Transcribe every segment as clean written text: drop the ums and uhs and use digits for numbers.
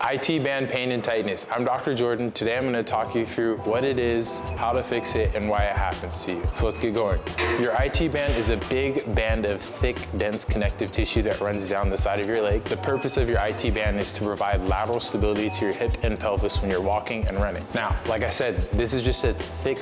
IT band pain and tightness. I'm Dr. Jordan. Today I'm going to talk you through what it is, how to fix it, and why it happens to you. So let's get going. Your IT band is a big band of thick, dense connective tissue that runs down the side of your leg. The purpose of your IT band is to provide lateral stability to your hip and pelvis when you're walking and running. Now, like I said, this is just a thick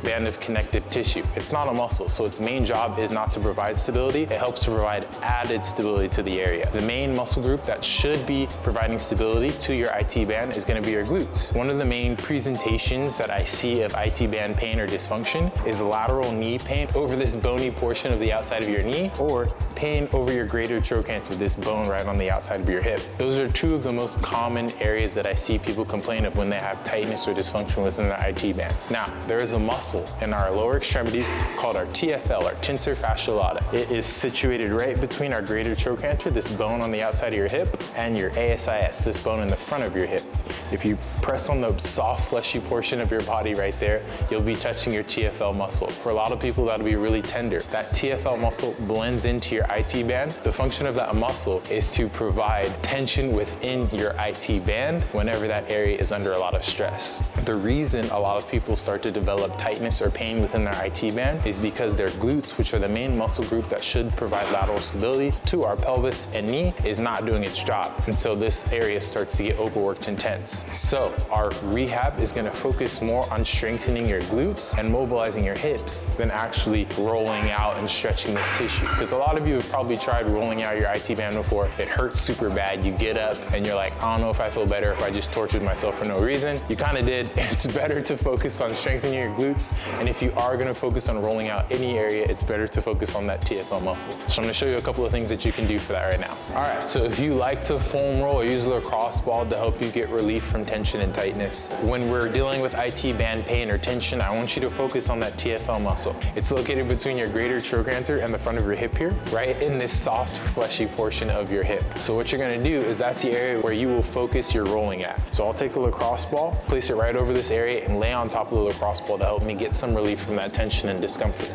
band of connective tissue. It's not a muscle, so its main job is not to provide stability. It helps to provide added stability to the area. The main muscle group that should be providing stability to your IT band is going to be your glutes. One of the main presentations that I see of IT band pain or dysfunction is lateral knee pain over this bony portion of the outside of your knee, or pain over your greater trochanter, this bone right on the outside of your hip. Those are two of the most common areas that I see people complain of when they have tightness or dysfunction within their IT band. Now, there is a muscle in our lower extremity called our TFL, our tensor fasciae lata. It is situated right between our greater trochanter, this bone on the outside of your hip, and your ASIS, this bone in the front of your hip. If you press on the soft, fleshy portion of your body right there, you'll be touching your TFL muscle. For a lot of people, that'll be really tender. That TFL muscle blends into your IT band. The function of that muscle is to provide tension within your IT band whenever that area is under a lot of stress. The reason a lot of people start to develop tightness or pain within their IT band is because their glutes, which are the main muscle group that should provide lateral stability to our pelvis and knee, is not doing its job. And so this area starts to get overworked and tense. So our rehab is going to focus more on strengthening your glutes and mobilizing your hips than actually rolling out and stretching this tissue. Because a lot of you have probably tried rolling out your IT band before. It hurts super bad. You get up and you're like, I don't know if I feel better if I just tortured myself for no reason. You kind of did. It's better to focus on strengthening your glutes. And if you are going to focus on rolling out any area, it's better to focus on that TFL muscle. So I'm going to show you a couple of things that you can do for that right now. All right, so if you like to foam roll or use a lacrosse ball to help you get relief from tension and tightness, when we're dealing with IT band pain or tension, I want you to focus on that TFL muscle. It's located between your greater trochanter and the front of your hip here, right in this soft, fleshy portion of your hip. So what you're going to do is that's the area where you will focus your rolling at. So I'll take a lacrosse ball, place it right over this area, and lay on top of the lacrosse ball to help me get some relief from that tension and discomfort.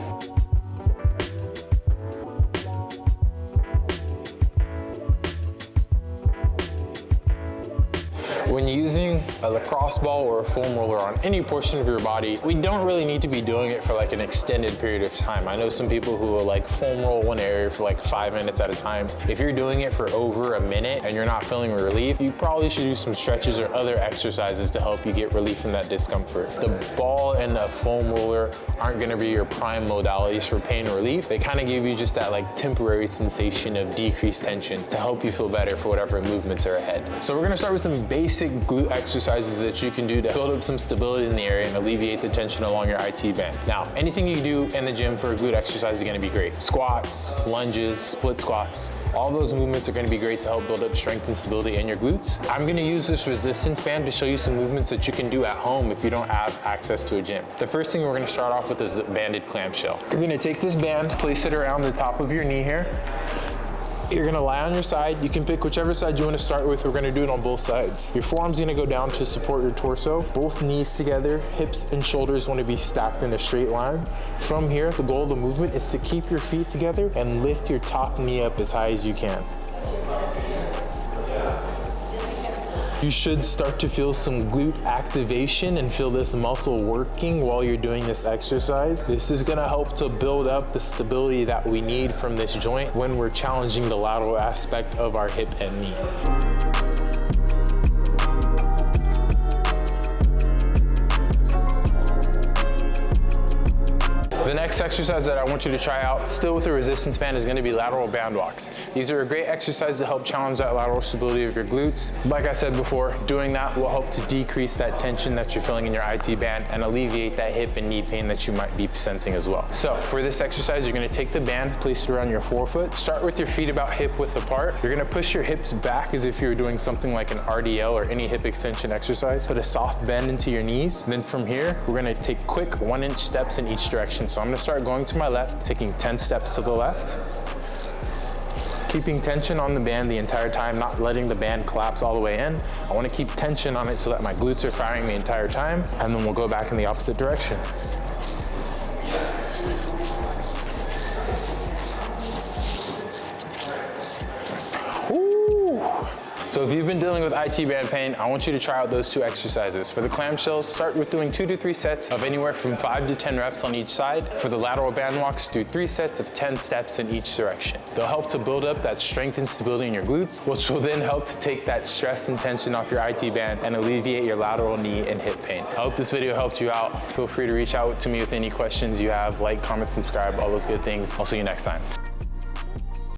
When using a lacrosse ball or a foam roller on any portion of your body, we don't really need to be doing it for like an extended period of time. I know some people who will like foam roll one area for like 5 minutes at a time. If you're doing it for over a minute and you're not feeling relief, you probably should do some stretches or other exercises to help you get relief from that discomfort. The ball and the foam roller aren't gonna be your prime modalities for pain relief. They kind of give you just that like temporary sensation of decreased tension to help you feel better for whatever movements are ahead. So we're gonna start with some basic glute exercises that you can do to build up some stability in the area and alleviate the tension along your IT band. Now, anything you do in the gym for a glute exercise is going to be great. Squats, lunges, split squats, all those movements are going to be great to help build up strength and stability in your glutes. I'm going to use this resistance band to show you some movements that you can do at home if you don't have access to a gym. The first thing we're going to start off with is a banded clamshell. You're going to take this band, place it around the top of your knee here. You're gonna lie on your side. You can pick whichever side you wanna start with. We're gonna do it on both sides. Your forearm's gonna go down to support your torso. Both knees together, hips and shoulders wanna be stacked in a straight line. From here, the goal of the movement is to keep your feet together and lift your top knee up as high as you can. You should start to feel some glute activation and feel this muscle working while you're doing this exercise. This is gonna help to build up the stability that we need from this joint when we're challenging the lateral aspect of our hip and knee. The next exercise that I want you to try out, still with a resistance band, is going to be lateral band walks. These are a great exercise to help challenge that lateral stability of your glutes. Like I said before, doing that will help to decrease that tension that you're feeling in your IT band and alleviate that hip and knee pain that you might be sensing as well. So for this exercise, you're going to take the band, place it around your forefoot, start with your feet about hip width apart. You're going to push your hips back as if you're doing something like an RDL or any hip extension exercise. Put a soft bend into your knees. Then from here, we're going to take quick 1-inch steps in each direction. So I'm going to start going to my left, taking 10 steps to the left, keeping tension on the band the entire time, not letting the band collapse all the way in. I want to keep tension on it so that my glutes are firing the entire time, and then we'll go back in the opposite direction. Ooh. So if you've been dealing with IT band pain, I want you to try out those 2 exercises. For the clamshells, start with doing 2 to 3 sets of anywhere from 5 to 10 reps on each side. For the lateral band walks, do 3 sets of 10 steps in each direction. They'll help to build up that strength and stability in your glutes, which will then help to take that stress and tension off your IT band and alleviate your lateral knee and hip pain. I hope this video helped you out. Feel free to reach out to me with any questions you have. Like, comment, subscribe, all those good things. I'll see you next time.